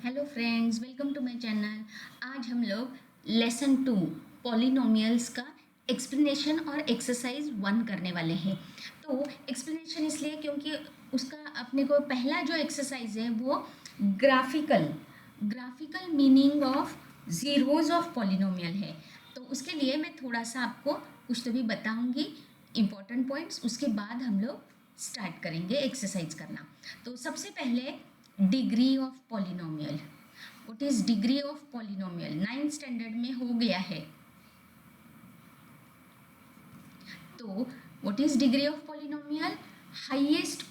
Hello friends, welcome to my channel. आज हम लोग लेसन 2 पॉलिनोमियल्स का एक्सप्लेनेशन और एक्सरसाइज 1 करने वाले हैं। तो एक्सप्लेनेशन इसलिए क्योंकि उसका अपने को पहला जो एक्सरसाइज है वो graphical meaning of zeros of polynomial है। तो उसके लिए मैं थोड़ा सा आपको कुछ तो भी बताऊंगी इम्पोर्टेंट पॉइंट्स, उसके बाद हम लोग स्टार्ट करेंगे एक्सरसाइज करना। तो सबसे पहले degree of polynomial. What is degree of polynomial? 9th standard में हो गया है। तो what is degree of polynomial? Highest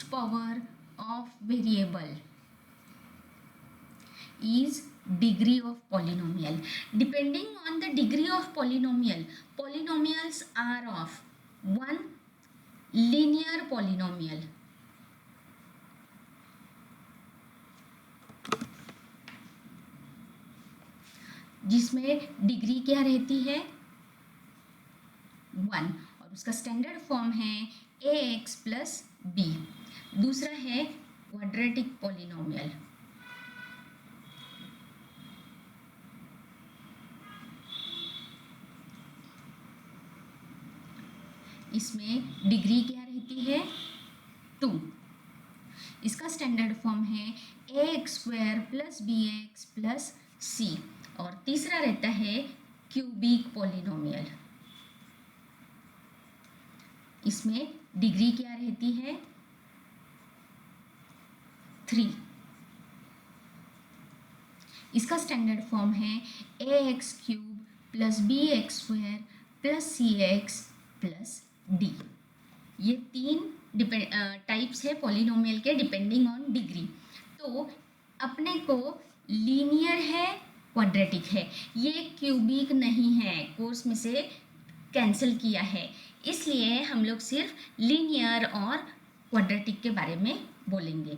power of variable is degree of polynomial. Depending on the degree of polynomial, polynomials are of one linear polynomial, जिसमें degree क्या रहती है? 1, और उसका स्टैंडर्ड फॉर्म है ax प्लस बी। दूसरा है quadratic polynomial. इसमें डिग्री क्या रहती है? 2। इसका स्टैंडर्ड फॉर्म है ax² plus bx plus c। और तीसरा रहता है क्यूबिक पॉलिनोमियल। इसमें डिग्री क्या रहती है? 3। इसका स्टैंडर्ड फॉर्म है ax³ plus bx² plus cx plus d। ये 3 टाइप्स है पॉलिनोमियल के डिपेंडिंग ऑन डिग्री। तो अपने को लीनियर है, क्वाड्रेटिक है, ये क्यूबिक नहीं है, कोर्स में से कैंसिल किया है, इसलिए हम लोग सिर्फ लीनियर और क्वाड्रेटिक के बारे में बोलेंगे।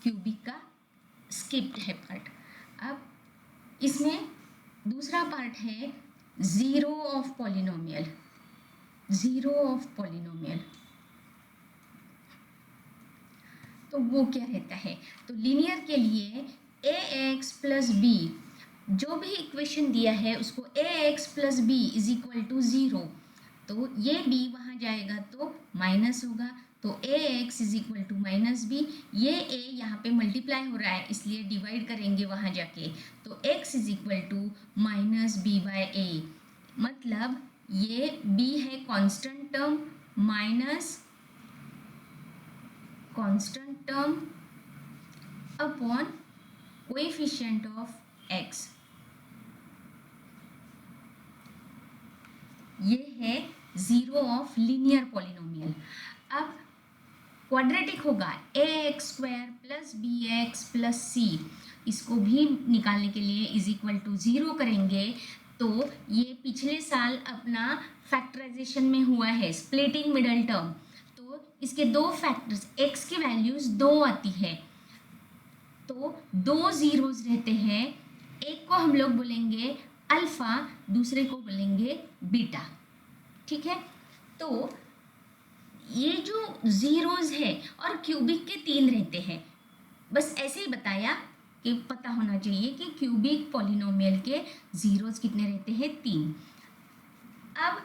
क्यूबिक का स्किप्ड है पार्ट। अब इसमें दूसरा पार्ट है zero of polynomial. Zero of polynomial तो वो क्या रहता है? तो लीनियर के लिए ax प्लस बी, जो भी इक्वेशन दिया है उसको ax plus B is equal to 0। तो ये b वहाँ जाएगा तो माइनस होगा, तो ax is equal to minus B. ये a यहाँ पे मल्टीप्लाई हो रहा है इसलिए डिवाइड करेंगे वहाँ जाके, तो x is equal to minus b by a. मतलब ये b है constant term minus constant term upon coefficient of x। ये है ज़ीरो ऑफ लीनियर पॉलिनोमियल। अब क्वाड्रेटिक होगा ax² plus bx plus c। इसको भी निकालने के लिए इज इक्वल टू 0 करेंगे। तो ये पिछले साल अपना फैक्टराइजेशन में हुआ है, स्प्लिटिंग मिडल टर्म। तो इसके दो फैक्टर्स, x की वैल्यूज 2 आती है, तो 2 ज़ीरोज़ रहते हैं। एक को हम लोग बोलेंगे अल्फ़ा, दूसरे को बोलेंगे बीटा। ठीक है, तो ये जो ज़ीरोज़ है और क्यूबिक के 3 रहते हैं, बस ऐसे ही बताया कि पता होना चाहिए कि क्यूबिक पॉलिनोमियल के ज़ीरोज़ कितने रहते हैं? 3। अब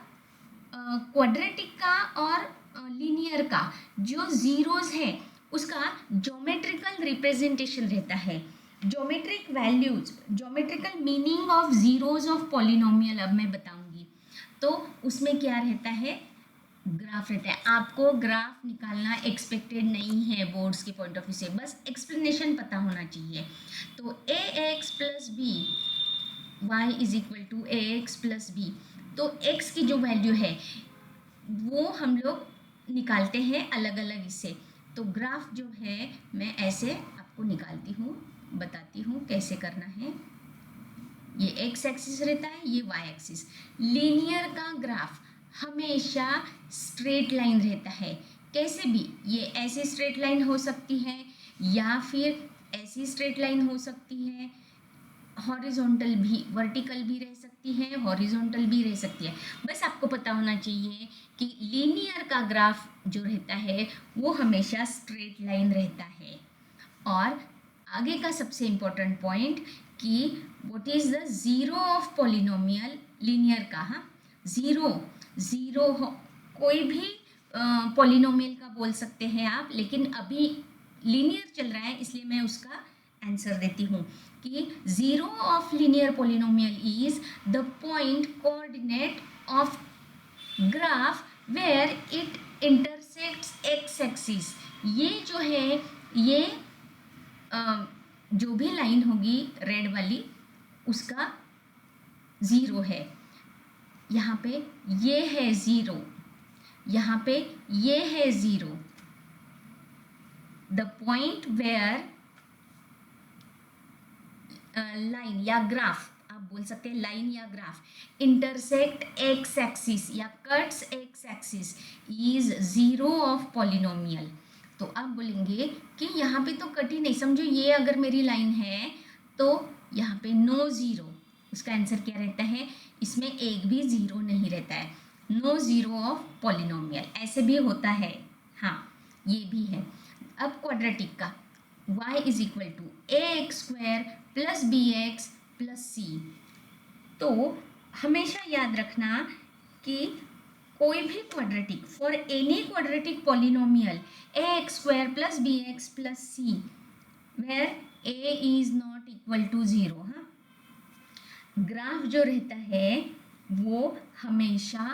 क्वाड्रेटिक का और लीनियर का जो ज़ीरोज़ है उसका ज्योमेट्रिकल रिप्रेजेंटेशन रहता है। Geometric values, geometrical meaning of zeros of polynomial अब मैं बताऊंगी। तो उसमें क्या रहता है? ग्राफ रहता है। आपको ग्राफ निकालना एक्सपेक्टेड नहीं है बोर्ड्स के पॉइंट ऑफ व्यू से, बस एक्सप्लेनेशन पता होना चाहिए। तो ax plus B, Y is equal to ax plus B. तो x की जो वैल्यू है वो हम लोग निकालते हैं अलग अलग इससे। तो ग्राफ जो है मैं ऐसे आपको निकालती हूँ, बताती हूँ कैसे करना है। ये x एक्सिस रहता है, ये y एक्सिस। लीनियर का ग्राफ हमेशा स्ट्रेट लाइन रहता है। कैसे भी, ये ऐसी स्ट्रेट लाइन हो सकती है या फिर ऐसी स्ट्रेट लाइन हो सकती है, हॉरिजॉन्टल भी, वर्टिकल भी रह सकती है, हॉरिजॉन्टल भी रह सकती है। बस आपको पता होना चाहिए कि लीनियर का ग्राफ जो रहता है वो हमेशा स्ट्रेट लाइन रहता है। और आगे का सबसे इम्पोर्टेंट पॉइंट कि what is the zero of polynomial linear का। हाँ, जीरो कोई भी पॉलिनोमियल का बोल सकते हैं आप, लेकिन अभी लीनियर चल रहा है इसलिए मैं उसका आंसर देती हूँ कि zero of linear polynomial is the point coordinate of graph where it intersects X axis. ये जो है ये जो भी लाइन होगी रेड वाली उसका ज़ीरो है। यहाँ पे ये है ज़ीरो, यहाँ पे ये है zero. The point where line या ग्राफ, आप बोल सकते हैं लाइन या ग्राफ, इंटरसेक्ट एक्स एक्सिस या cuts X axis is zero of polynomial. तो आप बोलेंगे कि यहाँ पे तो कट ही नहीं, समझो ये अगर मेरी लाइन है तो यहाँ पे नो ज़ीरो, उसका आंसर क्या रहता है, इसमें एक भी ज़ीरो नहीं रहता है, नो ज़ीरो ऑफ पॉलिनोमियल। ऐसे भी होता है, हाँ ये भी है। अब क्वाड्रेटिक का y is equal to a x square plus b x plus c. तो हमेशा याद रखना कि कोई भी quadratic, for any quadratic polynomial a x square plus b x plus c where a is not equal to zero. हाँ, graph जो रहता है वो हमेशा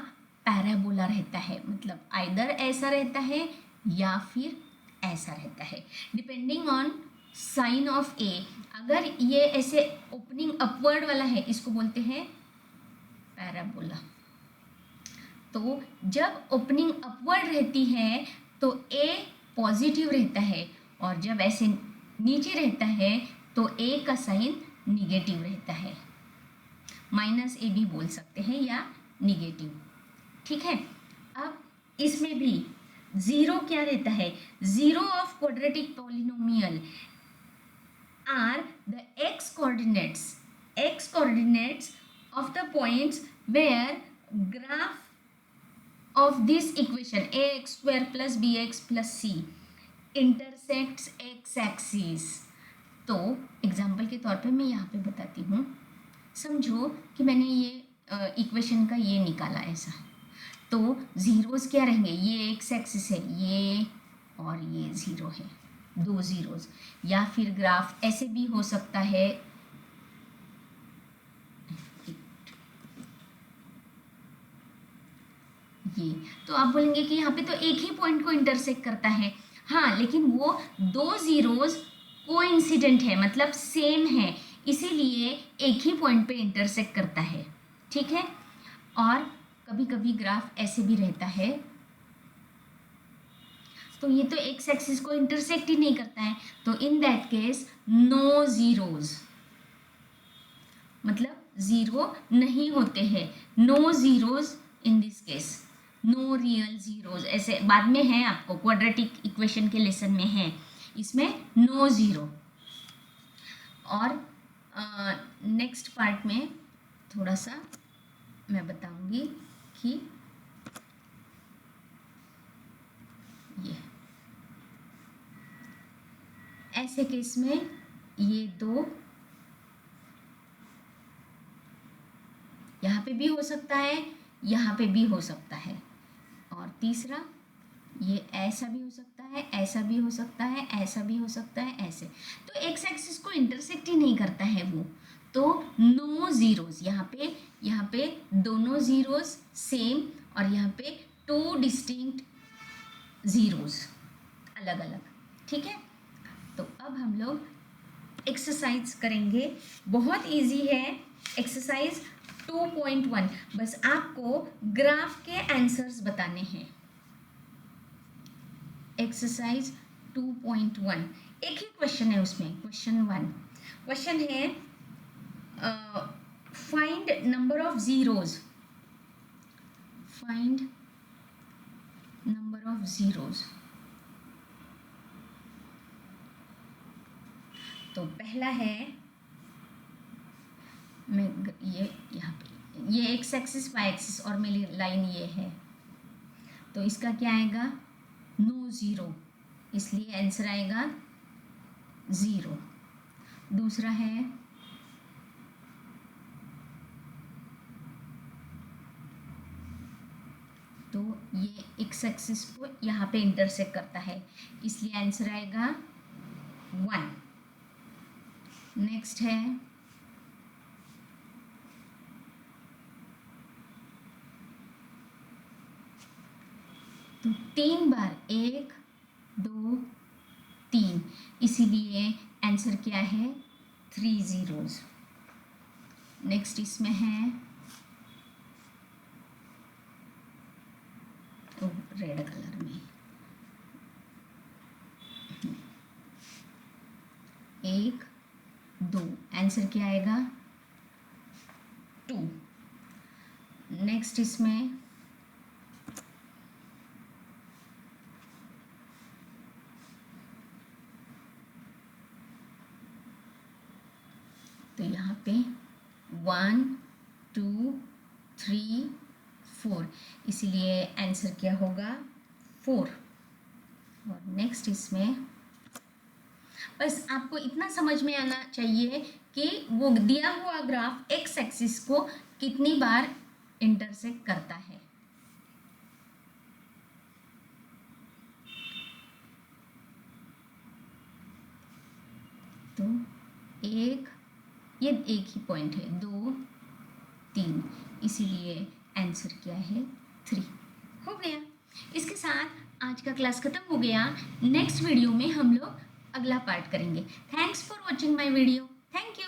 पैराबोला रहता है, मतलब आइदर ऐसा रहता है या फिर ऐसा रहता है, डिपेंडिंग ऑन साइन ऑफ ए। अगर ये ऐसे ओपनिंग अपवर्ड वाला है इसको बोलते हैं पैराबोला। तो जब ओपनिंग अपवर्ड रहती है तो ए पॉजिटिव रहता है, और जब ऐसे नीचे रहता है तो ए का साइन निगेटिव रहता है, माइनस ए भी बोल सकते हैं या निगेटिव। ठीक है, अब इसमें भी ज़ीरो क्या रहता है, zero of quadratic polynomial are the X coordinates of the points where graph of this equation a x square plus bx plus c intersects x axis। तो एग्जाम्पल के तौर पे मैं यहाँ पे बताती हूँ, समझो कि मैंने ये इक्वेशन का ये निकाला ऐसा, तो ज़ीरोज़ क्या रहेंगे, ये एक्स एक्सिस है ये और ये ज़ीरो है, दो ज़ीरोज़। या फिर ग्राफ ऐसे भी हो सकता है, ये तो आप बोलेंगे कि यहाँ पे तो एक ही पॉइंट को इंटरसेक्ट करता है। हाँ, लेकिन वो दो ज़ीरोज़ कोइंसिडेंट है, मतलब सेम है, इसीलिए एक ही पॉइंट पे इंटरसेक्ट करता है। ठीक है, और कभी कभी ग्राफ ऐसे भी रहता है, तो ये तो एक्स एक्सिस को इंटरसेक्ट ही नहीं करता है, तो in that case no zeros, मतलब ज़ीरो नहीं होते हैं, no zeros in this case, no real zeros. ऐसे बाद में है, आपको क्वाड्रेटिक इक्वेशन के लेसन में है, इसमें नो ज़ीरो। और नेक्स्ट पार्ट में थोड़ा सा मैं बताऊंगी कि ये ऐसे केस में ये दो यहाँ पे भी हो सकता है, यहाँ पे भी हो सकता है, और तीसरा ये ऐसा भी हो सकता है, ऐसा भी हो सकता है, ऐसा भी हो सकता है, ऐसे। तो एक्स एक्सिस को इंटरसेक्ट ही नहीं करता है वो, तो नो ज़ीरोज़। यहाँ पे दोनों ज़ीरोज़ सेम, और यहाँ पे टू डिस्टिंक्ट ज़ीरोज़ अलग अलग। ठीक है, तो अब हम लोग एक्सरसाइज करेंगे, बहुत इजी है एक्सरसाइज 2.1। बस आपको ग्राफ के आंसर्स बताने हैं। एक्सरसाइज 2.1 एक ही क्वेश्चन है उसमें, क्वेश्चन 1 क्वेश्चन है find number of zeros, find number of zeros. तो पहला है, मैं ये यहाँ पे ये एक्स एक्सिस वाई एक्सिस और मेरी लाइन ये है, तो इसका क्या आएगा, नो ज़ीरो, इसलिए आंसर आएगा ज़ीरो। दूसरा है तो ये एक्स एक्सिस को यहाँ पे इंटरसेक्ट करता है, इसलिए आंसर आएगा 1। नेक्स्ट है तो 3 बार 1 2 3, इसीलिए आंसर क्या है 3 zeros। नेक्स्ट इसमें है तो रेड कलर में 1 2, आंसर क्या आएगा 2। नेक्स्ट इसमें तो यहाँ पे 1 2 3 4, इसीलिए आंसर क्या होगा 4। और नेक्स्ट इसमें बस आपको इतना समझ में आना चाहिए कि वो दिया हुआ ग्राफ एक्स एक्सिस को कितनी बार इंटरसेक्ट करता है। तो ये एक ही पॉइंट है, 2 3, इसीलिए आंसर क्या है 3। हो गया। इसके साथ आज का क्लास खत्म हो गया। नेक्स्ट वीडियो में हम लोग अगला पार्ट करेंगे। Thanks for watching my video. Thank you.